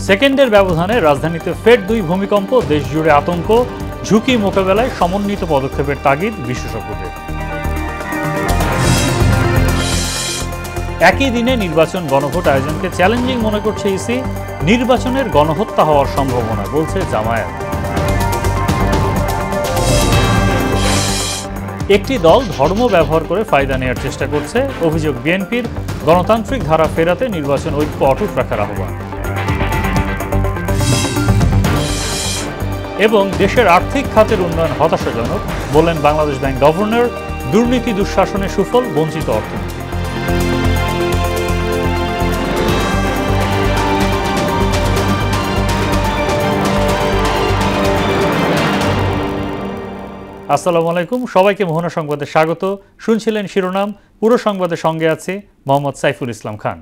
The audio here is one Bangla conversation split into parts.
সেকেন্ডের ব্যবধানে রাজধানীতে ফের 2 ভূমিকম্প, দেশ জুড়ে আতঙ্ক, ঝুঁকি মোকাবেলায় সমন্বিত পদক্ষেপের তাগিদ বিশেষজ্ঞদের। একই দিনে নির্বাচন গণভোট আয়োজনকে চ্যালেঞ্জিং মনে করছে ইসি, নির্বাচনের গণহত্যা হওয়ার সম্ভাবনা বলছে জামায়াত। একটি দল ধর্ম ব্যবহার করে ফায়দা নেওয়ার চেষ্টা করছে, অভিযোগ বিএনপির। গণতান্ত্রিক ধারা ফেরাতে নির্বাচন ঐক্য অটুট রাখার আহ্বান। এবং দেশের আর্থিক খাতের উন্নয়ন হতাশাজনক বললেন বাংলাদেশ ব্যাংক গভর্নর। দুর্নীতি দুঃশাসনের সুফল বঞ্চিত অর্থনীতি। আসসালামু আলাইকুম, সবাইকে মোহনা সংবাদে স্বাগত। শুনছিলেন শিরোনাম, পুরো সংবাদের সঙ্গে আছে মোহাম্মদ সাইফুল ইসলাম খান।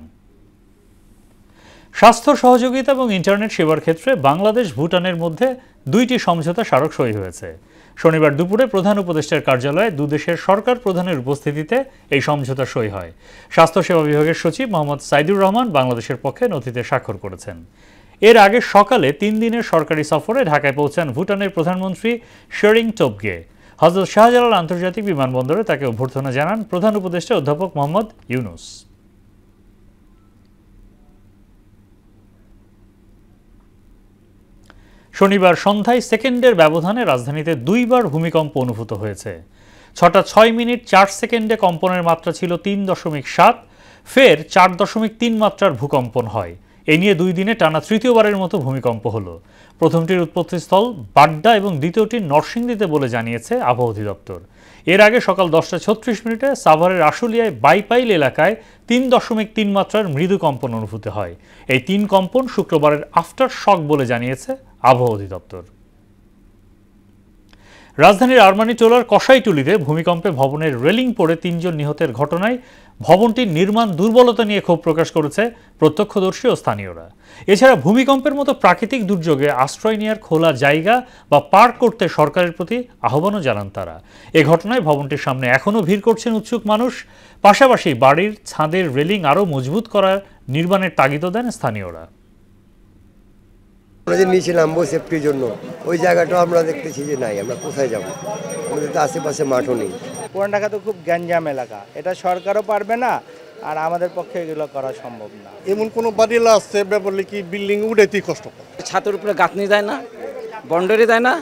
স্বাস্থ্য সহযোগিতা এবং ইন্টারনেট সেবার ক্ষেত্রে বাংলাদেশ ভুটানের মধ্যে 2টি সমঝোতা স্মারক সই হয়েছে। শনিবার দুপুরে প্রধান উপদেষ্টার কার্যালয়ে দুদেশের সরকার প্রধানের উপস্থিতিতে এই সমঝোতা সই হয়। স্বাস্থ্যসেবা বিভাগের সচিব মোহাম্মদ সাইদুর রহমান বাংলাদেশের পক্ষে নথিতে স্বাক্ষর করেছেন। এর আগে সকালে 3 দিনের সরকারি সফরে ঢাকায় পৌঁছান ভুটানের প্রধানমন্ত্রী শেরিং টোবগে। হযরত শাহজালাল আন্তর্জাতিক বিমানবন্দরে তাকে অভ্যর্থনা জানান প্রধান উপদেষ্টা অধ্যাপক মোহাম্মদ ইউনুস। শনিবার সন্ধ্যায় সেকেন্ডের ব্যবধানে রাজধানীতে 2বার ভূমিকম্প অনুভূত হয়েছে। 6টা 6 মিনিট 4 সেকেন্ডে কম্পনের মাত্রা ছিল 3.7, ফের 4.3 মাত্রার ভূকম্পন হয়। এ নিয়ে 2 দিনে টানা তৃতীয়বারের মতো ভূমিকম্প হলো। প্রথমটির উৎপত্তিস্থল বাড্ডা এবং দ্বিতীয়টি নরসিংদীতে বলে জানিয়েছে আবহাওয়া অধিদপ্তর। এর আগে সকাল 10টা 36 মিনিটে সাভারের আশুলিয়ায় বাইপাইল এলাকায় 3.3 মাত্রার মৃদু কম্পন অনুভূত হয়। এই 3 কম্পন শুক্রবারের আফটার শক বলে জানিয়েছে আবহাওয়া অধিদপ্তর। রাজধানীর আরমানিটোলার কসাইটুলিতে ভূমিকম্পে ভবনের রেলিং পড়ে 3 জন নিহতের ঘটনায় ভবনটির নির্মাণ দুর্বলতা নিয়ে ক্ষোভ প্রকাশ করেছে প্রত্যক্ষদর্শী ও স্থানীয়রা। এছাড়া ভূমিকম্পের মতো প্রাকৃতিক দুর্যোগে আশ্রয় নেওয়ার খোলা জায়গা বা পার্ক করতে সরকারের প্রতি আহ্বানও জানান তারা। এ ঘটনায় ভবনটির সামনে এখনও ভিড় করছেন উৎসুক মানুষ। পাশাপাশি বাড়ির ছাদের রেলিং আরও মজবুত করার নির্মাণের তাগিদও দেন স্থানীয়রা। আমরা যে নিচে নামবো সেফটির জন্য, ওই জায়গাটাও আমরা দেখতেছি যে নাই, আমরা কোথায় যাবো? আমাদের তো আশেপাশে মাঠও নেই। পুরান ঢাকা তো খুব গ্যাঞ্জাম এলাকা, এটা সরকারও পারবে না, আর আমাদের পক্ষে এগুলো করা সম্ভব না। এমন কোনো বাড়ি আছে ব্যাপারে কি বিল্ডিং উঠাইতেই কষ্ট, ছাদের উপরে গাঁথনি দেয় না, বাউন্ডারি দেয় না।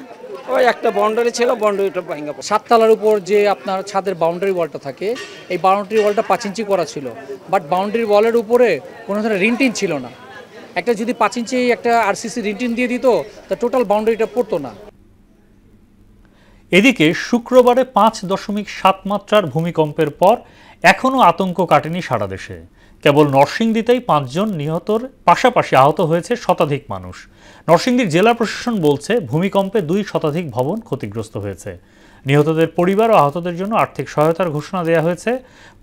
ওই একটা বাউন্ডারি ছিল, বাউন্ডারিটা ভাঙা। 7 তলার উপর যে আপনার ছাদের বাউন্ডারি ওয়ালটা থাকে, এই বাউন্ডারি ওয়ালটা 5 ইঞ্চি করা ছিল, বাট বাউন্ডারি ওয়ালের উপরে কোনো ধরনের রিন্টিন ছিল না। একটা যদি 5 ইঞ্চি একটা আরসিসি রিন্টিন দিয়ে দিত, তা টোটাল বাউন্ডারিটা পড়তো না। এদিকে শুক্রবারে 5.7 মাত্রার ভূমিকম্পের পর এখনও আতঙ্ক কাটেনি সারা দেশে। কেবল নরসিংদীতেই 5 জন নিহতর পাশাপাশি আহত হয়েছে শতাধিক মানুষ। নরসিংদীর জেলা প্রশাসন বলছে ভূমিকম্পে 2 শতাধিক ভবন ক্ষতিগ্রস্ত হয়েছে। নিহতদের পরিবার ও আহতদের জন্য আর্থিক সহায়তার ঘোষণা দেওয়া হয়েছে।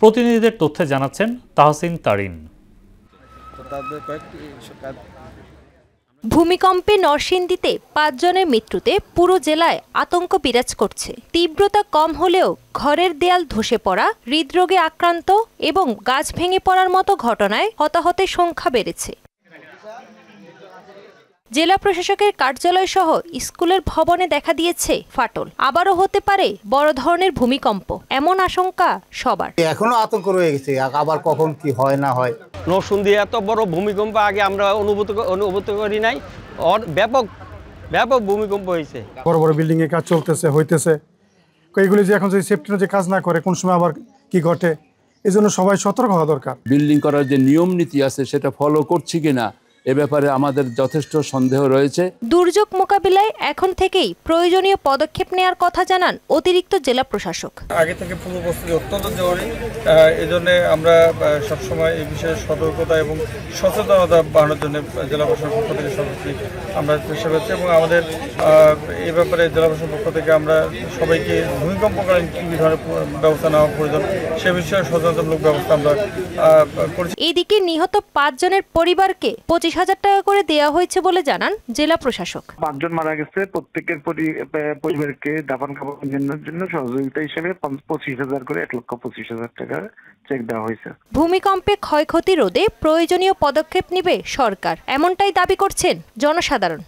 প্রতিনিধিদের তথ্যে জানাচ্ছেন তাহসিন তারিন। ভূমিকম্পে নরসিংদীতে 5 জনের মৃত্যুতে পুরো জেলায় আতঙ্ক বিরাজ করছে। তীব্রতা কম হলেও ঘরের দেয়াল ধসে পড়া, হৃদরোগে আক্রান্ত এবং গাছ ভেঙে পড়ার মতো ঘটনায় হতাহতের সংখ্যা বেড়েছে। জেলা প্রশাসকের কার্যালয় সহ স্কুলের ভবনে দেখা দিয়েছে ফাটল। আবারও হতে পারে বড় ধরনের ভূমিকম্প, এমন আশঙ্কা সবার। এখনো আতঙ্ক রয়ে গেছে, আবার কখন কি হয় না হয়। নরসিংদী এত বড় ভূমিকম্প আগে আমরা অনুভূত করি নাই। ব্যাপক ভূমিকম্প হয়েছে। বড় বড় বিল্ডিং এর কাজ চলতেছে হইতেছে, এইগুলি যে এখন যদি সেফটি যে কাজ না করে কোন সময় আবার কি ঘটে, এই জন্য সবাই সতর্ক হওয়া দরকার। বিল্ডিং করার যে নিয়ম নীতি আছে সেটা ফলো করছি কিনা এ ব্যাপারে আমাদের যথেষ্ট সন্দেহ রয়েছে। দুর্যোগ মোকাবিলায় এখন থেকেই প্রয়োজনীয় পদক্ষেপ নেওয়ার কথা জানান অতিরিক্ত জেলা প্রশাসক। আগে থেকে পূর্ব প্রস্তুতি অত্যন্ত জরুরি। এজন্য আমরা সবসময় এই বিষয়ে সতর্কতা এবং সচেতনতা বাড়ানোর জন্য জেলা প্রশাসনের পক্ষ থেকে সর্বোচ্চ আমরা চেষ্টা করছি এবং আমাদের এই ব্যাপারে জেলা প্রশাসনের পক্ষ থেকে আমরা সবাইকে ভূমিকম্পকালীন কী ধরনের ব্যবস্থা নেওয়া প্রয়োজন সে বিষয়ে সচেতনতামূলক ব্যবস্থা আমরা করছি। এদিকে নিহত 5 জনের পরিবারকে 25 25,000 টাকা করে দেওয়া হয়েছে বলে জানান জেলা প্রশাসক। 5 জন মারা গেছে, প্রত্যেকের পরিবারকে দাফন কাফনের জন্য সহযোগিতা হিসেবে 25,000 করে 1,25,000 টাকা চেক দেওয়া হয়েছে। ভূমিকম্পে ক্ষয়ক্ষতি রোধে প্রয়োজনীয় পদক্ষেপ নেবে সরকার, এমনটাই দাবি করছেন জনসাধারণ।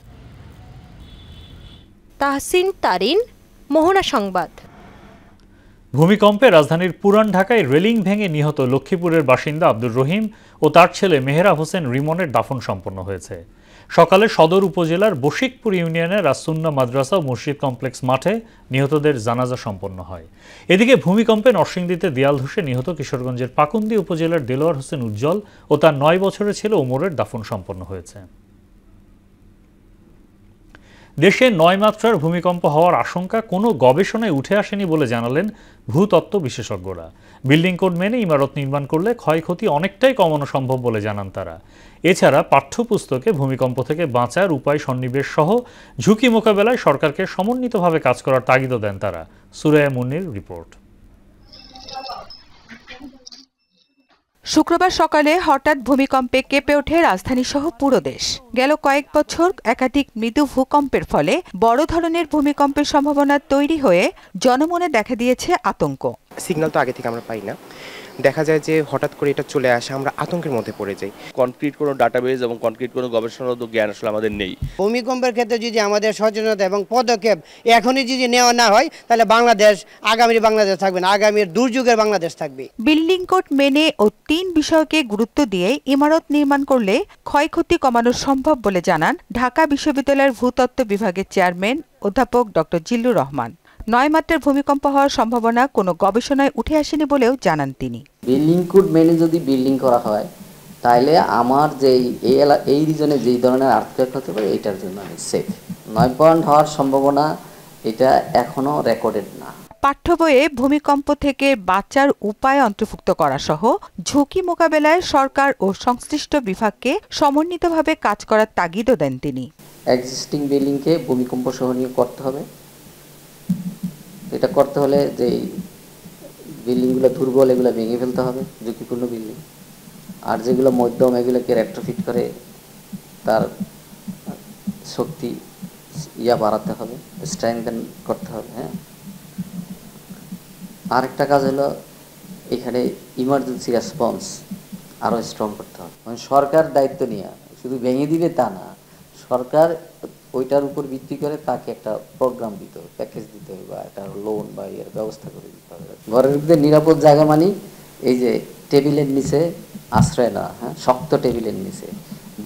তাহসিন তারিন, মোহনা সংবাদ। ভূমিকম্পে রাজধানীর পুরান ঢাকায় রেলিং ভেঙে নিহত লক্ষ্মীপুরের বাসিন্দা আব্দুর রহিম ও তার ছেলে মেহেরা হোসেন রিমনের দাফন সম্পন্ন হয়েছে। সকালে সদর উপজেলার বশিকপুর ইউনিয়নের রাসুন্না মাদ্রাসা ও মসজিদ কমপ্লেক্স মাঠে নিহতদের জানাজা সম্পন্ন হয়। এদিকে ভূমিকম্পে নরসিংদীতে দেয়াল ধসে নিহত কিশোরগঞ্জের পাকুন্দি উপজেলার দেলোয়ার হোসেন উজ্জ্বল ও তার 9 বছরের ছেলে ওমরের দাফন সম্পন্ন হয়েছে। দেশে 9 মাত্রার ভূমিকম্প হওয়ার আশঙ্কা কোনো গবেষণায় উঠে আসেনি বলে জানালেন ভূতত্ত্ব বিশেষজ্ঞরা। বিল্ডিং কোড মেনে ইমারত নির্মাণ করলে ক্ষয়ক্ষতি অনেকটাই কমানো সম্ভব বলে জানান তারা। এছাড়া পাঠ্যপুস্তকে ভূমিকম্প থেকে বাঁচার উপায় সন্নিবেশ সহ ঝুঁকি মোকাবেলায় সরকারকে সমন্বিতভাবে কাজ করার তাগিদও দেন তারা। সুরায়া মুন্নির রিপোর্ট। শুক্রবার সকালে হঠাৎ ভূমিকম্পে কেঁপে ওঠে রাজধানী সহ পুরো দেশ। গেল কয়েক বছর একাধিক মৃদু ভূকম্পের ফলে বড় ধরনের ভূমিকম্পের সম্ভাবনা তৈরি হয়ে জনমনে দেখা দিয়েছে আতঙ্ক। সিগন্যাল তো আগে থেকে আমরা পাই না, দেখা যায় যে হঠাৎ করে এটা চলে আসে, আমরা আতঙ্কের মধ্যে পড়ে যাই। কনক্রিট কোনো ডাটাবেজ এবং কনক্রিট কোনো গবেষণাগত জ্ঞান আসলে আমাদের নেই। ভূমিকম্পের ক্ষেত্রে যদি আমাদের সচেতনতা এবং পদক্ষেপ এখনই যদি নেওয়া না হয়, তাহলে বাংলাদেশ আগামীর বাংলাদেশ থাকবে না, আগামীর দুর্যোগের বাংলাদেশ থাকবে। বিল্ডিং কোড মেনে ও 3 বিষয়কে গুরুত্ব দিয়ে ইমারত নির্মাণ করলে ক্ষয়ক্ষতি কমানো সম্ভব বলে জানান ঢাকা বিশ্ববিদ্যালয়ের ভূতত্ত্ব বিভাগের চেয়ারম্যান অধ্যাপক ডক্টর জিল্লুর রহমান। 9 মাত্রার ভূমিকম্প হওয়ার সম্ভাবনা কোনো গবেষণায় উঠে আসেনি বলেও জানান তিনি। বিল্ডিং কোড মেনে যদি বিল্ডিং করা হয়, তাহলে আমার এই রিজনে যেই ধরনের আর্থিক হতে পারে এটার জন্য আমি সেফ। 9 পয়েন্ট হওয়ার সম্ভাবনা এটা এখনো রেকর্ডেড না। পাঠ্য বইয়ে ভূমিকম্প থেকে বাঁচার উপায় অন্তর্ভুক্ত করা সহ ঝুঁকি মোকাবেলায় সরকার ও সংশ্লিষ্ট বিভাগকে সমন্বিতভাবে কাজ করার তাগিদও দেন তিনি। এক্সিস্টিং বিল্ডিংকে ভূমিকম্প সহনীয় করতে হবে। এটা করতে হলে যে বিল্ডিংগুলো দুর্বল এগুলো ভেঙে ফেলতে হবে, ঝুঁকিপূর্ণ বিল্ডিং। আর যেগুলো মধ্যম এগুলোকে রেট্রোফিট করে তার শক্তি বাড়াতে হবে, স্ট্রেংথেন করতে হবে। হ্যাঁ, আরেকটা কাজ হলো এখানে ইমার্জেন্সি রেসপন্স আরও স্ট্রং করতে হবে। মানে সরকার দায়িত্ব নিয়ে শুধু ভেঙে দিবে তা না, সরকার ওইটার উপর ভিত্তি করে তাকে একটা প্রোগ্রাম দিতে হবে, প্যাকেজ দিতে হবে, বা একটা লোন বা এর ব্যবস্থা করে দিতে হবে। ঘরের ভিতরে নিরাপদ জায়গা মানে এই যে টেবিলের নিচে আশ্রয় নেওয়া, হ্যাঁ, শক্ত টেবিলের নিচে,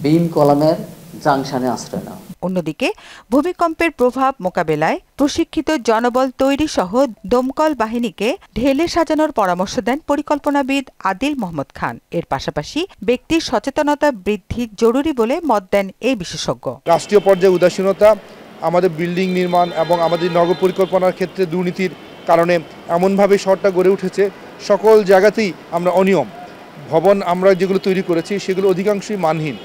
বিম কলামের জাংশনে আশ্রয় নেওয়া। অন্যদিকে ভূমিকম্পের প্রভাব মোকাবেলায় প্রশিক্ষিত জনবল তৈরি সহ দমকল বাহিনীকে ঢেলে সাজানোর পরামর্শ দেন পরিকল্পনাবিদ আদিল মোহাম্মদ খান। এর পাশাপাশি ব্যক্তির সচেতনতা বৃদ্ধি জরুরি বলে মত দেন এই বিশেষজ্ঞ। রাষ্ট্রীয় পর্যায়ে উদাসীনতা, আমাদের বিল্ডিং নির্মাণ এবং আমাদের নগর পরিকল্পনার ক্ষেত্রে দুর্নীতির কারণে এমনভাবে শহরটা গড়ে উঠেছে, সকল জায়গাতেই আমরা অনিয়ম। ভবন আমরা যেগুলো তৈরি করেছি সেগুলো অধিকাংশই মানহীন।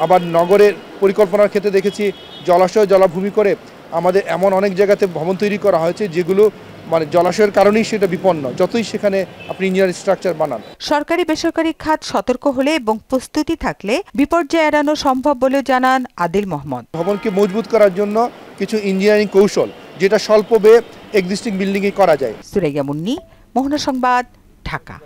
আবার নগরের পরিকল্পনার ক্ষেত্রে দেখেছি জলাশয় জলাভূমি করে আমাদের এমন অনেক জায়গাতে ভবন তৈরি করা হয়েছে যেগুলো মানে জলাশয়ের কারণেই সেটা বিপন্ন, যতই সেখানে আপনি ইঞ্জিনিয়ারিং স্ট্রাকচার বানান। সরকারি বেসরকারি খাত সতর্ক হলে এবং প্রস্তুতি থাকলে বিপর্যয় এড়ানো সম্ভব বলে জানান আদিল মোহাম্মদ। ভবনকে মজবুত করার জন্য কিছু ইঞ্জিনিয়ারিং কৌশল যেটা স্বল্প ব্যয়ে এক্সিস্টিং বিল্ডিংয়ে করা যায়। সুরাইয়া মুন্নি, মোহনা সংবাদ, ঢাকা।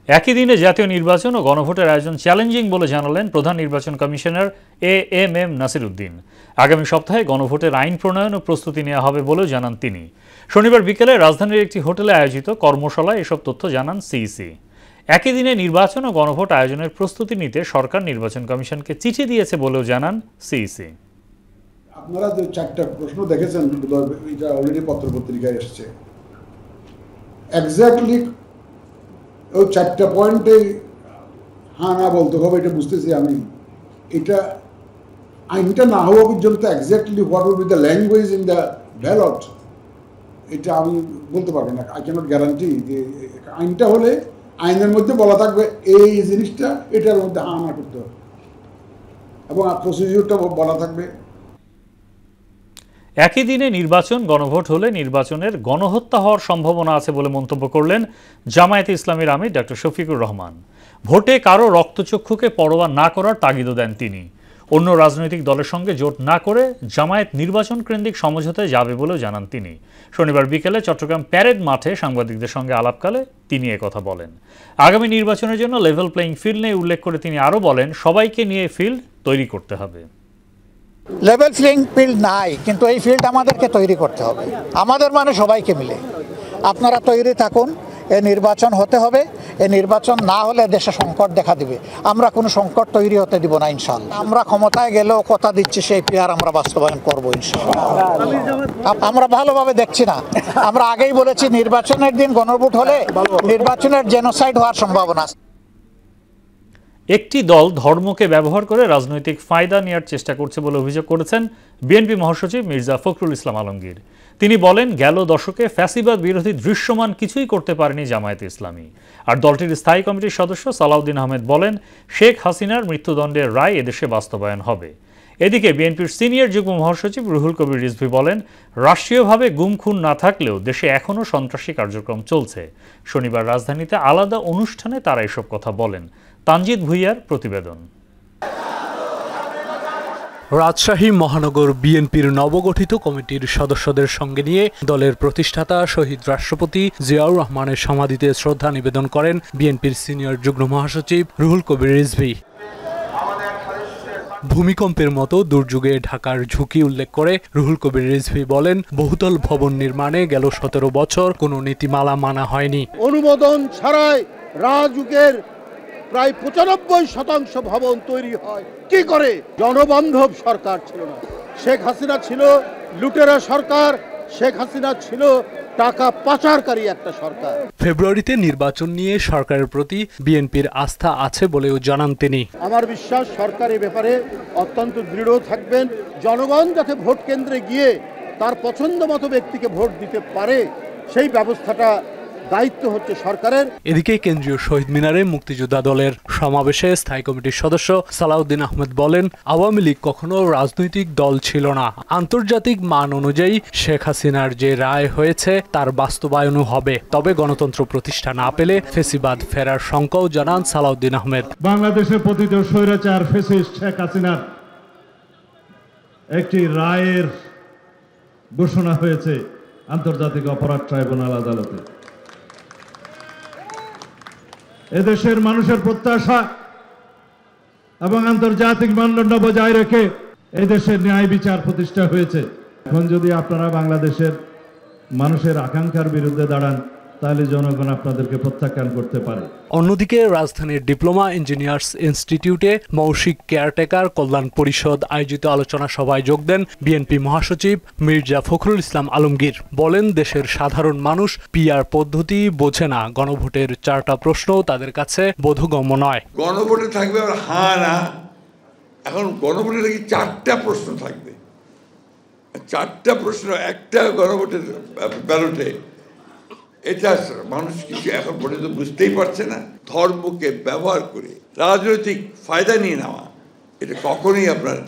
একই দিনে জাতীয় নির্বাচন ও গণভোটের আয়োজন চ্যালেঞ্জিং বলে জানালেন প্রধান নির্বাচন কমিশনার AM নাসির উদ্দিন। আগামী সপ্তাহে গণভোটের আইন প্রণয়ন ও প্রস্তুতি নেওয়া হবে বলেও জানান তিনি। শনিবার বিকেলে রাজধানীর একটি হোটেলে আয়োজিত কর্মশালায় এসব তথ্য জানান সিইসি। একই দিনে নির্বাচন ও গণভোট আয়োজনের প্রস্তুতি নিতে সরকার নির্বাচন কমিশনকে চিঠি দিয়েছে বলেও জানান সিইসি। আপনারা যে 4টা প্রশ্ন দেখেছেন, এটা অলরেডি পত্রপত্রিকায় এসেছে। এক্স্যাক্টলি ওই 4টা পয়েন্টে হ্যাঁ না বলতে হবে, এটা বুঝতেছি আমি। এটা আইনটা না হওয়া পর্যন্ত exactly what will be the language in the ballot, এটা আমি বলতে পারবো না। আই ক্যানট গ্যারান্টি যে আইনটা হলে আইনের মধ্যে বলা থাকবে এই জিনিসটা এটার মধ্যে হ্যাঁ না করতে হবে এবং প্রসিডিউরটা বলা থাকবে। একই দিনে নির্বাচন গণভোট হলে নির্বাচনের গণহত্যা হওয়ার সম্ভাবনা আছে বলে মন্তব্য করলেন জামায়াতে ইসলামীর আমির ডক্টর শফিকুর রহমান। ভোটে কারো রক্তচক্ষুকে পরোয়া না করার তাগিদও দেন তিনি। অন্য রাজনৈতিক দলের সঙ্গে জোট না করে জামায়াত নির্বাচন কেন্দ্রিক সমঝোতায় যাবে বলেও জানান তিনি। শনিবার বিকেলে চট্টগ্রাম প্যারেড মাঠে সাংবাদিকদের সঙ্গে আলাপকালে তিনি একথা বলেন। আগামী নির্বাচনের জন্য লেভেল প্লেইং ফিল্ড নিয়ে উল্লেখ করে তিনি আরও বলেন, সবাইকে নিয়ে ফিল্ড তৈরি করতে হবে। লেভেল প্লেইং ফিল্ড নাই, কিন্তু এই ফিল্ড আমাদেরকে তৈরি করতে হবে, আমাদের মানে সবাইকে মিলে। আপনারা তৈরি থাকুন, এই নির্বাচন হতে হবে। এই নির্বাচন না হলে দেশে সংকট দেখা দিবে। আমরা কোনো সংকট তৈরি হতে দিব না ইনশাআল্লাহ। আমরা ক্ষমতায় গেলেও কথা দিচ্ছি সেই পিয়ার আমরা বাস্তবায়ন করবো ইনশাআল্লাহ। আমরা ভালোভাবে দেখছি না, আমরা আগেই বলেছি নির্বাচনের দিন গণভোট হলে নির্বাচনের জেনোসাইড হওয়ার সম্ভাবনা আছে। একটি দল ধর্মকে ব্যবহার করে রাজনৈতিক ফায়দা নেওয়ার চেষ্টা করছে বলে অভিযোগ করেছেন বিএনপি মহাসচিব মির্জা ফখরুল ইসলাম আলমগীর। তিনি বলেন, গেল দশকে ফ্যাসিবাদ বিরোধী দৃশ্যমান কিছুই করতে পারেনি জামায়াতে ইসলামী। আর দলটির স্থায়ী কমিটির সদস্য সালাউদ্দিন আহমেদ বলেন, শেখ হাসিনার মৃত্যুদণ্ডের রায় এদেশে বাস্তবায়ন হবে। এদিকে বিএনপির সিনিয়র যুগ্ম মহাসচিব রুহুল কবির রিজভী বলেন, রাষ্ট্রীয়ভাবে গুম খুন না থাকলেও দেশে এখনও সন্ত্রাসী কার্যক্রম চলছে। শনিবার রাজধানীতে আলাদা অনুষ্ঠানে তারা এসব কথা বলেন। তানজিদ ভুইয়ার প্রতিবেদন। রাজশাহী মহানগর বিএনপির নবগঠিত কমিটির সদস্যদের সঙ্গে নিয়ে দলের প্রতিষ্ঠাতা শহীদ রাষ্ট্রপতি জিয়াউর রহমানের সমাধিতে শ্রদ্ধা নিবেদন করেন বিএনপির সিনিয়র যুগ্ম মহাসচিব রুহুল কবির রিজভী। ভূমিকম্পের মতো দুর্যোগে ঢাকার ঝুঁকি উল্লেখ করে রুহুল কবির রিজভী বলেন, বহুতল ভবন নির্মাণে গেল 17 বছর কোনো নীতিমালা মানা হয়নি। অনুমোদন ছাড়াই রাজুকের প্রায় 95% ভবন তৈরি হয় কি করে? জনবান্ধব সরকার ছিল না। শেখ হাসিনা ছিল লুটেরা সরকার, শেখ হাসিনা ছিল টাকা পাচারকারী একটা সরকার। ফেব্রুয়ারিতে নির্বাচন নিয়ে সরকারের প্রতি বিএনপির আস্থা আছে বলেও জানান তিনি। আমার বিশ্বাস সরকার এই ব্যাপারে অত্যন্ত দৃঢ় থাকবেন। জনগণ যাতে ভোট কেন্দ্রে গিয়ে তার পছন্দ মতো ব্যক্তিকে ভোট দিতে পারে, সেই ব্যবস্থাটা দায়িত্ব হচ্ছে সরকারের। এদিকে কেন্দ্রীয় শহীদ মিনারে মুক্তিযোদ্ধা দলের সমাবেশে স্থায়ী কমিটির সদস্য সালাউদ্দিন আহমেদ বলেন, আওয়ামী লীগ কখনো রাজনৈতিক দল ছিল না। আন্তর্জাতিক মান অনুযায়ী শেখ হাসিনার যে রায় হয়েছে তার বাস্তবায়নও হবে। তবে গণতন্ত্র প্রতিষ্ঠা না পেলে ফেসিবাদ ফেরার শঙ্কাও জানান সালাউদ্দিন আহমেদ। বাংলাদেশের পতিত স্বৈরাচার ফ্যাসিস্ট শেখ হাসিনার একটি রায়ের ঘোষণা হয়েছে আন্তর্জাতিক অপরাধ ট্রাইব্যুনাল আদালতে। এদেশের মানুষের প্রত্যাশা এবং আন্তর্জাতিক মানদণ্ড বজায় রেখে এদেশের ন্যায় বিচার প্রতিষ্ঠা হয়েছে। এখন যদি আপনারা বাংলাদেশের মানুষের আকাঙ্ক্ষার বিরুদ্ধে দাঁড়ান, তাহলে জনগণ আপনাদেরকে প্রত্যাখ্যান করতে পারে। অন্যদিকে রাজধানীর ডিপ্লোমা ইঞ্জিনিয়ার্স ইনস্টিটিউটে মৌসিক কেয়ারটেকার কল্যাণ পরিষদ আয়োজিত আলোচনা সভায় যোগ দেন বিএনপি মহাসচিব মির্জা ফখরুল ইসলাম আলমগীর। বলেন, দেশের সাধারণ মানুষ পিআর পদ্ধতি বোঝে না। গণভোটের 4টা প্রশ্ন তাদের কাছে বোধগম্য নয়। গণভোটে থাকবে আবার হ্যাঁ না। এখন গণভোটে নাকি 4টা প্রশ্ন থাকবে। 4টা প্রশ্ন একটা গণভোটের ব্যালটে, এটা মানুষ কিছু এখন পর্যন্ত বুঝতেই পারছে না। ধর্মকে ব্যবহার করে রাজনৈতিক ফায়দা নিয়ে নেওয়া, এটা কখনোই আপনার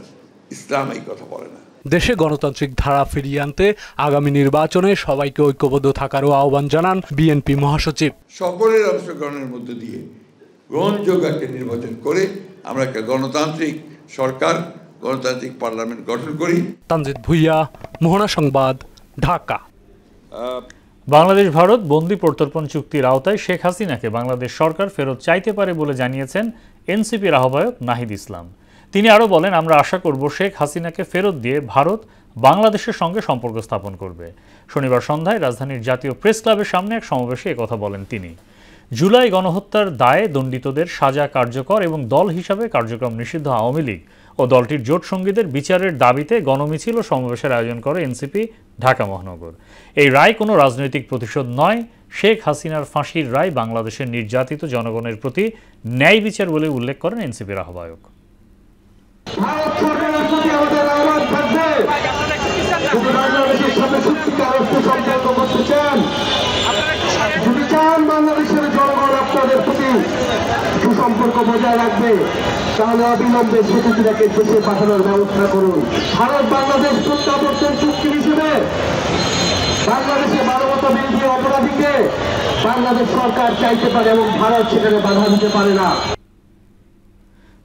ইসলাম এই কথা বলে না। দেশে গণতান্ত্রিক ধারা ফিরিয়ে আনতে আগামী নির্বাচনে সবাইকে ঐক্যবদ্ধ থাকারও আহ্বান জানান বিএনপি মহাসচিব। সকলের অংশগ্রহণের মধ্য দিয়ে গ্রহণযোগ্য একটা নির্বাচন করে আমরা একটা গণতান্ত্রিক সরকার, গণতান্ত্রিক পার্লামেন্ট গঠন করি। তানজিদ ভুইয়া, মোহনা সংবাদ, ঢাকা। বাংলাদেশ ভারত বন্দি প্রত্যর্পণ চুক্তির আওতায় শেখ হাসিনাকে বাংলাদেশ সরকার ফেরত চাইতে পারে বলে জানিয়েছেন এনসিপির আহ্বায়ক নাহিদ ইসলাম। তিনি আরও বলেন, আমরা আশা করব শেখ হাসিনাকে ফেরত দিয়ে ভারত বাংলাদেশের সঙ্গে সম্পর্ক স্থাপন করবে। শনিবার সন্ধ্যায় রাজধানীর জাতীয় প্রেস ক্লাবের সামনে এক সমাবেশে একথা বলেন তিনি। জুলাই গণহত্যার দায়ে দণ্ডিতদের সাজা কার্যকর এবং দল হিসাবে কার্যক্রম নিষিদ্ধ আওয়ামী লীগ ও দলটির জোট সঙ্গীদের বিচারের দাবিতে গণমিছিল ও সমাবেশের আয়োজন করে এনসিপি ঢাকা মহানগর। এই রায় কোনো রাজনৈতিক প্রতিশোধ নয়, শেখ হাসিনার ফাঁসির রায় বাংলাদেশের নির্যাতিত জনগণের প্রতি ন্যায় বিচার বলে উল্লেখ করেন এনসিপির আহ্বায়ক। বাংলাদেশের জনগণ আপনাদের প্রতি সুসম্পর্ক বজায় রাখবে তাহলে অবিলম্বে শেখ হাসিনাকে দেশে পাঠানোর ব্যবস্থা করুন। ভারত বাংলাদেশ প্রত্যাবর্তন চুক্তি হিসেবে বাংলাদেশে মানবতা বিরোধী অপরাধীকে বাংলাদেশ সরকার চাইতে পারে এবং ভারত সেখানে বাধা দিতে পারে না।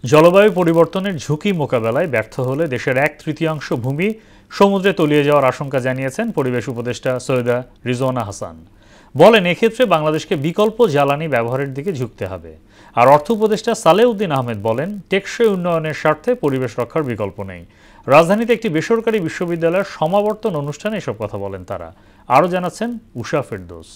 জলবায়ু পরিবর্তনের ঝুঁকি মোকাবেলায় ব্যর্থ হলে দেশের 1/3 ভূমি সমুদ্রে তলিয়ে যাওয়ার আশঙ্কা জানিয়েছেন পরিবেশ উপদেষ্টা সৈয়দা রিজওয়ানা হাসান। বলেন, এক্ষেত্রে বাংলাদেশকে বিকল্প জ্বালানি ব্যবহারের দিকে ঝুঁকতে হবে। আর অর্থ উপদেষ্টা সালেউদ্দিন আহমেদ বলেন, টেকসই উন্নয়নের স্বার্থে পরিবেশ রক্ষার বিকল্প নেই। রাজধানীতে একটি বেসরকারি বিশ্ববিদ্যালয়ের সমাবর্তন অনুষ্ঠানে এসব কথা বলেন তারা। আরও জানাচ্ছেন উষা ফেরদৌস।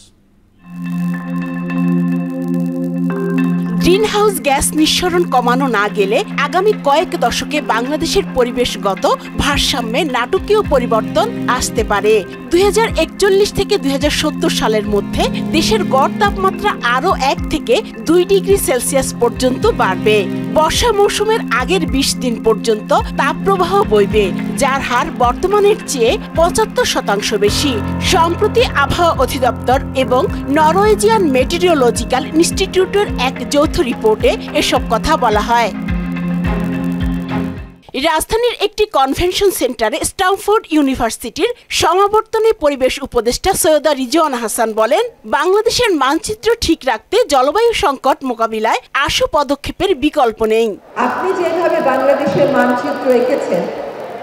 গ্রিনহাউস গ্যাস নিঃসরণ কমানো না গেলে আগামী কয়েক দশকে বাংলাদেশের পরিবেশগত ভারসাম্যে নাটকীয় পরিবর্তন আসতে পারে। 2041 থেকে 2070 সালের মধ্যে দেশের গড় তাপমাত্রা আরও 1 থেকে 2 ডিগ্রি সেলসিয়াস পর্যন্ত বাড়বে। বর্ষা মৌসুমের আগের 20 দিন পর্যন্ত তাপপ্রবাহ বইবে, যার হার বর্তমানের চেয়ে 75% বেশি। সম্প্রতি আবহাওয়া অধিদপ্তর এবং নরওয়েজিয়ান মেটেরিওলজিক্যাল ইনস্টিটিউটের এক যৌথ রিপোর্টে এসব কথা বলা হয়। রাজধানীর একটি কনভেনশন সেন্টারে স্ট্যামফোর্ড ইউনিভার্সিটির সমাবর্তনে পরিবেশ উপদেষ্টা সৈয়দা রিজওয়ানা হাসান বলেন, বাংলাদেশের মানচিত্র ঠিক রাখতে জলবায়ু সংকট মোকাবিলায় আশু পদক্ষেপের বিকল্প নেই। আপনি যেভাবে বাংলাদেশের মানচিত্র এঁকেছেন,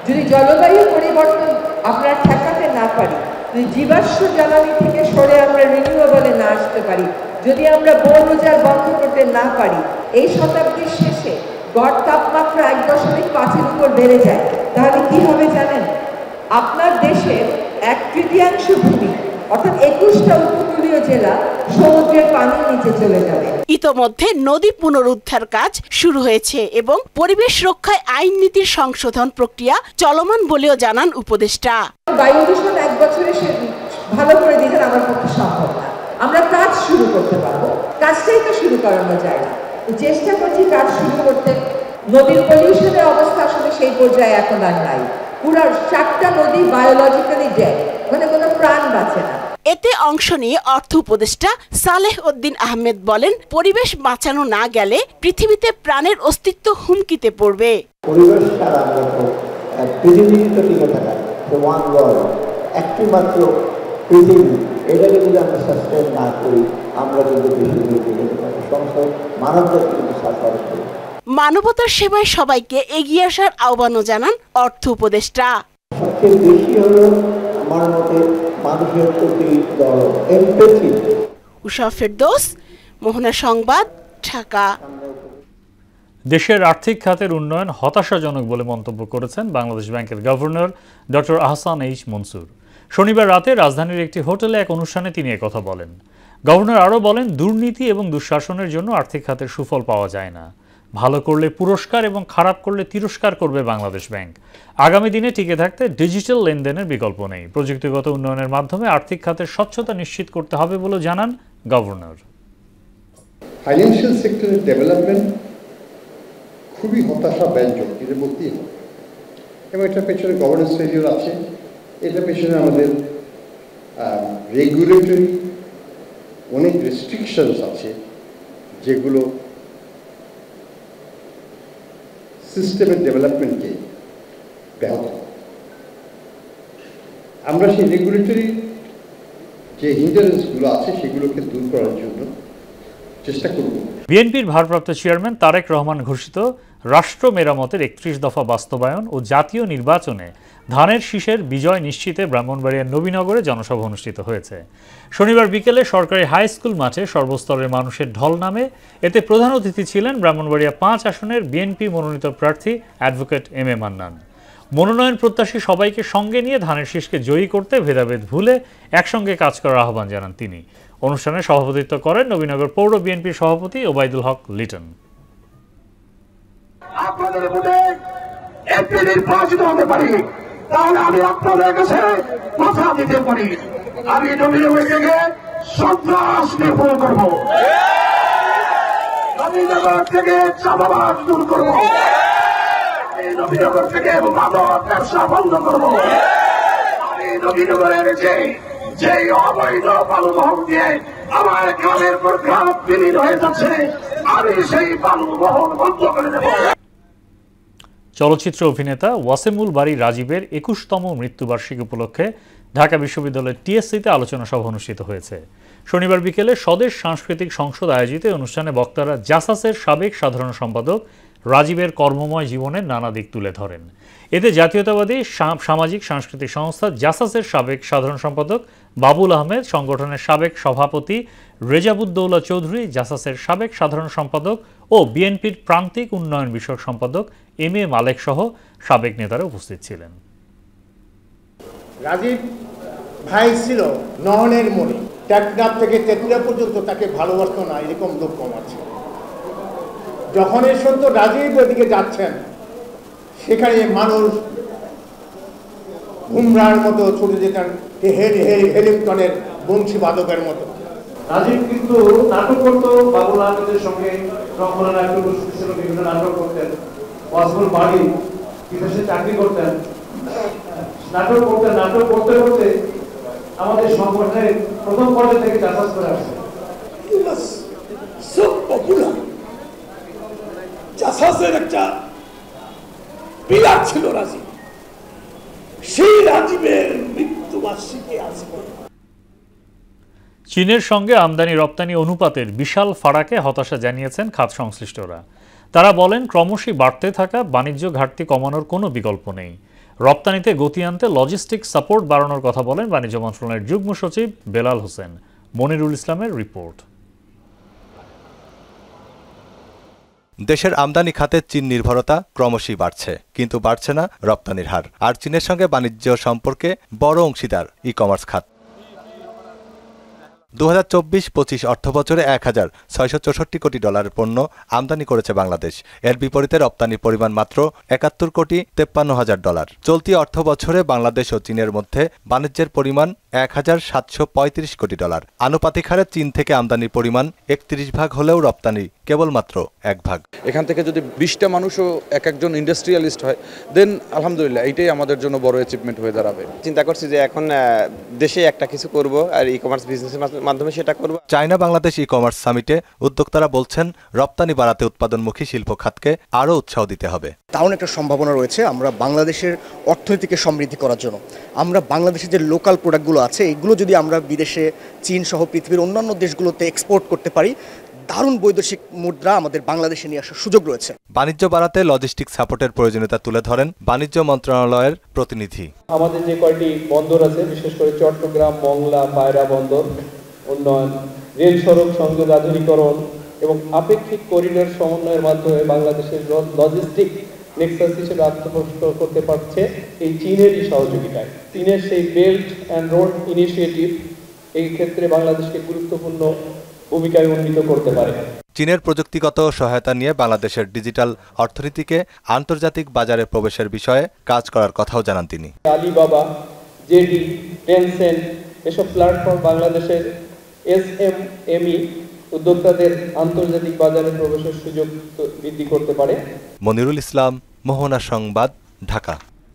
যদি জলবায়ু পরিবর্তন আমরা ঠেকাতে না পারি, যদি জীবাশ্ম জ্বালানি থেকে সরে আমরা রিনিউয়েবলে না আসতে পারি, যদি আমরা বন উজাড় বন্ধ করতে না পারি, এই শতাব্দীর শেষে গড় তাপমাত্রা 1.5-এর উপর বেড়ে যায়, তাহলে কি হবে জানেন? আপনার দেশের 1/3 ভূমি অর্থাৎ 21টা উপকূলীয় জেলা সমুদ্রের পানির নিচে চলে যাবে। ইতোমধ্যে নদী পুনরুদ্ধার কাজ শুরু হয়েছে এবং পরিবেশ রক্ষায় আইন নীতির সংশোধন প্রক্রিয়া চলমান বলেও জানান উপদেষ্টা। বায়ু দূষণ 1 বছরে ভালো করে দিতে আমার পক্ষে সম্ভব না। আমরা কাজ শুরু করতে পারবো, কাজটাই তো শুরু করানো যায় না। চেষ্টা করছি কাজ শুরু করতে। নদীর পলিউশনের অবস্থা আসলে সেই পর্যায়ে এখন আর নাই। পুরো 4টা নদী বায়োলজিক্যালি ডেড, মানে কোনো প্রাণ বাঁচে না। এতে অংশ নিয়ে অর্থ উপদেষ্টা সালেহ উদ্দিন আহমেদ বলেন, পরিবেশ বাঁচানো না গেলে পৃথিবীতে প্রাণের অস্তিত্ব হুমকিতে পড়বে। পরিবেশ ছাড়া পৃথিবীতে টিকে থাকা ওয়ান ওয়ার্ল্ড, একটি মাত্র পৃথিবী, এটাকে যদি আমরা সাস্টেন না করি আমরা কিন্তু বেশি দূর যেতে পারি। সংসার মানবজাতি কিন্তু সাফার করি। মানবতার সেবায় সবাইকে এগিয়ে আসার আহ্বানও জানান অর্থ উপদেষ্টা। সবচেয়ে বেশি হলো আমার মতে মানুষের প্রতি এমপ্যাথি। উষা ফেরদৌস, মোহনা সংবাদ, ঢাকা। দেশের আর্থিক খাতের উন্নয়ন হতাশাজনক বলে মন্তব্য করেছেন বাংলাদেশ ব্যাংকের governor doctor Ahsan H Mansur. শনিবার রাতে রাজধানীর একটি হোটেলে এক অনুষ্ঠানে তিনি একথা বলেন। গভর্নর আরও বলেন, দুর্নীতি এবং দুঃশাসনের জন্য আর্থিক খাতের সুফল পাওয়া যায় না। ভালো করলে পুরস্কার এবং খারাপ করলে তিরস্কার করবে বাংলাদেশ ব্যাংক। আগামী দিনে টিকে থাকতে ডিজিটাল লেনদেনের বিকল্প নেই। প্রযুক্তিগত উন্নয়নের মাধ্যমে আর্থিক খাতের স্বচ্ছতা নিশ্চিত করতে হবে বলে জানান গভর্নর। ফাইন্যান্সিয়াল সেক্টরের ডেভেলপমেন্ট খুবই হতাশাব্যঞ্জক, এটা বলতেই হবে। এবং এটার পেছনে গভর্নেন্স ফেলিওর আছে, এটার পেছনে আমাদের রেগুলেটরি অনেক রেস্ট্রিকশনস আছে যেগুলো সিস্টেমের ডেভেলপমেন্টকে ব্যাহত। আমরা সেই রেগুলেটরি যে হিন্ডারেন্সগুলো আছে সেগুলোকে দূর করার জন্য চেষ্টা করব। বিএনপির ভারপ্রাপ্ত চেয়ারম্যান তারেক রহমান ঘোষিত রাষ্ট্র মেরামতের 31 দফা বাস্তবায়ন ও জাতীয় নির্বাচনে ধানের শীষের বিজয় নিশ্চিতে ব্রাহ্মণবাড়িয়ার নবীনগরে জনসভা অনুষ্ঠিত হয়েছে। শনিবার বিকেলে সরকারি হাই স্কুল মাঠে সর্বস্তরের মানুষের ঢল নামে। এতে প্রধান অতিথি ছিলেন ব্রাহ্মণবাড়িয়া 5 আসনের বিএনপি মনোনীত প্রার্থী অ্যাডভোকেট এম এ মান্নান। মনোনয়ন প্রত্যাশী সবাইকে সঙ্গে নিয়ে ধানের শীষকে জয়ী করতে ভেদাভেদ ভুলে একসঙ্গে কাজ করার আহ্বান জানান তিনি। অনুষ্ঠানে সভাপতিত্ব করেন নবীনগর পৌর বিএনপির সভাপতি ওবায়দুল হক লিটন। আপনাদের ভোটে একটি নির্বাচিত হতে পারি, তাহলে আমি আপনাদের কাছে কথা দিতে পারি, আমি নবীনগর থেকে সন্ত্রাস নির্মূল করব, নবীনগর থেকে চাঁদাবাজ দূর করব, আমি নবীনগর থেকে মাদক ব্যবসা বন্ধ করব, আমি নবীনগরের যে অবৈধ বালুমহল দিয়ে আমার গ্রামের পর গ্রাম বিলীন হয়ে যাচ্ছে আমি সেই বালু বহন বন্ধ করে দেব। চলচ্চিত্র অভিনেতা ওয়াসিমুল বারী রাজীবের 21তম মৃত্যুবার্ষিকী উপলক্ষে ঢাকা বিশ্ববিদ্যালয়ের টিএসসিতে আলোচনা সভা অনুষ্ঠিত হয়েছে। শনিবার বিকেলে স্বদেশ সাংস্কৃতিক সংসদ আয়োজিত অনুষ্ঠানে বক্তারা জাসাসের সাবেক সাধারণ সম্পাদক রাজীবের কর্মময় জীবনের নানা দিক তুলে ধরেন। এতে জাতীয়তাবাদী সামাজিক সাংস্কৃতিক সংস্থা জাসাসের সাবেক সাধারণ সম্পাদক বাবুল আহমেদ, সংগঠনের সাবেক সভাপতি রেজাবুদ্দৌলা চৌধুরী, জাসাসের সাবেক সাধারণ সম্পাদক ও বিএনপির প্রান্তিক উন্নয়ন বিষয়ক সম্পাদক এম এ মালেক সহ সাবেক নেতারা উপস্থিত ছিলেন। রাজীব ভাই ছিল নহনের মণি, টেকনাফ থেকে তেতুলিয়া পর্যন্ত তাকে ভালোবাসতো না এরকম লোক কম আছে। যখন এই সত্য রাজীব ওইদিকে যাচ্ছেন, সেখানে মানুষ ঘুমরার মতো ছুটে যেতেন হেলিংটনের বংশী বাদকের মতো। রাজীব কিন্তু নাটক করতো বাবুল আহমেদের সঙ্গে, বিভিন্ন নাটক করতেন। ওয়াসিমুল বারী বিদেশে চাকরি করতেন, নাটক করতে করতে আমাদের সংগঠনের প্রথম পর্যায়ে থেকে জাসাস করে আসছে। জাসাসের একটা পিলার ছিল রাজীব, সেই রাজীবের মৃত্যুবার্ষিকী আজকে। চীনের সঙ্গে আমদানি রপ্তানি অনুপাতের বিশাল ফারাকে হতাশা জানিয়েছেন খাত সংশ্লিষ্টরা। তারা বলেন, ক্রমশই বাড়তে থাকা বাণিজ্য ঘাটতি কমানোর কোনো বিকল্প নেই। রপ্তানিতে গতি আনতে লজিস্টিক সাপোর্ট বাড়ানোর কথা বলেন বাণিজ্য মন্ত্রণালয়ের যুগ্ম সচিব বেলাল হোসেন। মনিরুল ইসলামের রিপোর্ট। দেশের আমদানি খাতে চীন নির্ভরতা ক্রমশই বাড়ছে, কিন্তু বাড়ছে না রপ্তানির হার। আর চীনের সঙ্গে বাণিজ্য সম্পর্কে বড় অংশীদার ই কমার্স খাত। 2024-25 অর্থবছরে 1,664 কোটি ডলারের পণ্য আমদানি করেছে বাংলাদেশ। এর বিপরীতে রপ্তানির পরিমাণ মাত্র 71 কোটি 53 হাজার ডলার। চলতি অর্থবছরে বাংলাদেশ ও চীনের মধ্যে বাণিজ্যের পরিমাণ 1,735 কোটি ডলার। আনুপাতিক হারে চীন থেকে আমদানির পরিমাণ 31 ভাগ হলেও রপ্তানি কেবলমাত্র 1 ভাগ। এখান থেকে যদি 20টা মানুষও একজন ইন্ডাস্ট্রিয়ালিস্ট হয়, দেন আলহামদুলিল্লাহ এইটাই আমাদের জন্য বড় অ্যাচিভমেন্ট হয়ে দাঁড়াবে। চিন্তা করছি যে এখন দেশে একটা কিছু করব, আর ই কমার্স বিজনেসের মাধ্যমে সেটা করব। চায়না বাংলাদেশ ই কমার্স সামিটে উদ্যোক্তারা বলছেন, রপ্তানি বাড়াতে উৎপাদনমুখী শিল্প খাতকে আরও উৎসাহ দিতে হবে। তাও একটা সম্ভাবনা রয়েছে আমরা বাংলাদেশের অর্থনীতিকে সমৃদ্ধি করার জন্য। আমরা বাংলাদেশের যে লোকাল প্রোডাক্টগুলো আছে, এগুলো যদি আমরা বিদেশে চীন সহ পৃথিবীর অন্যান্য দেশগুলোতে এক্সপোর্ট করতে পারি, দারুণ বৈদেশিক মুদ্রা আমাদের বাংলাদেশে নিয়ে আসার সুযোগ রয়েছে। বাণিজ্য বাড়াতে লজিস্টিক সাপোর্টের প্রয়োজনীয়তা তুলে ধরেন বাণিজ্য মন্ত্রণালয়ের প্রতিনিধি। আমাদের যে কয়টি বন্দর আছে, বিশেষ করে চট্টগ্রাম, মংলা, পায়রা বন্দর উন্নয়ন, রেল সড়ক সংযোগ আধুনিকরণ এবং আপেক্ষিক করিডোর সমন্বয়ের মাধ্যমে বাংলাদেশের লজিস্টিক নেক্সাস হিসেবে আত্মপ্রকাশ করতে পারছে এই চীনেরই সহযোগিতায়। চীনের সেই বেল্ট অ্যান্ড রোড ইনিশিয়েটিভ এই ক্ষেত্রে বাংলাদেশকে গুরুত্বপূর্ণ ভূমিকায় উন্নীত করতে পারে। চীনের প্রযুক্তিগত সহায়তা নিয়ে বাংলাদেশের ডিজিটাল অর্থনীতিকে আন্তর্জাতিক বাজারে প্রবেশের বিষয়ে কাজ করার কথাও জানান তিনি। আলিবাবা, জেডি, টেনসেন্ট এসব প্ল্যাটফর্ম বাংলাদেশের এসএমএমই উদ্যোক্তাদের আন্তর্জাতিক বাজারে প্রবেশের সুযোগ বৃদ্ধি করতে পারে। মনিরুল ইসলাম, মোহনা সংবাদ, ঢাকা।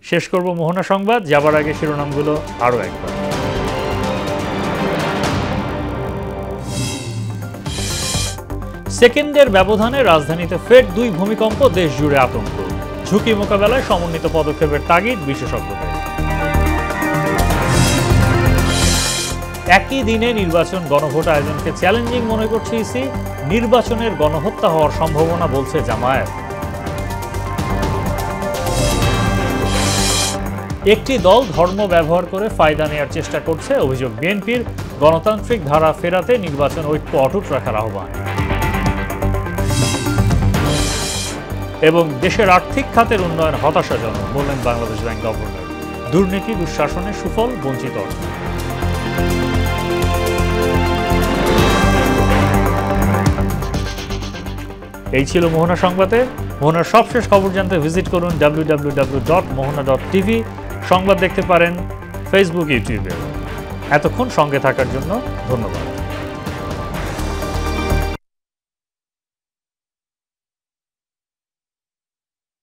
শেষ করব মোহনা সংবাদ, যাবার আগে শিরোনামগুলো আরও একবার। সেকেন্ডের ব্যবধানে রাজধানীতে ফের 2 ভূমিকম্প, দেশ জুড়ে আতঙ্ক। ঝুঁকি মোকাবেলায় সমন্বিত পদক্ষেপের তাগিদ বিশেষজ্ঞদের। একই দিনে নির্বাচন গণভোট আয়োজনকে চ্যালেঞ্জিং মনে করছে ইসি। নির্বাচনের গণহত্যা হওয়ার সম্ভাবনা বলছে জামায়াত। একটি দল ধর্ম ব্যবহার করে ফায়দা নেওয়ার চেষ্টা করছে, অভিযোগ বিএনপির। গণতান্ত্রিক ধারা ফেরাতে নির্বাচন ঐক্য অটুট রাখার আহ্বান। এবং দেশের আর্থিক খাতের উন্নয়ন হতাশাজনক বললেন বাংলাদেশ ব্যাংক গভর্নর। দুর্নীতি দুঃশাসনের সুফল বঞ্চিত অর্থ। এই ছিল মোহনা সংবাদে। মোহনার সবশেষ খবর জানতে ভিজিট করুন www.mohana.tv। সংবাদ দেখতে পারেন ফেসবুক, ইউটিউবে। এতক্ষণ সঙ্গে থাকার জন্য ধন্যবাদ।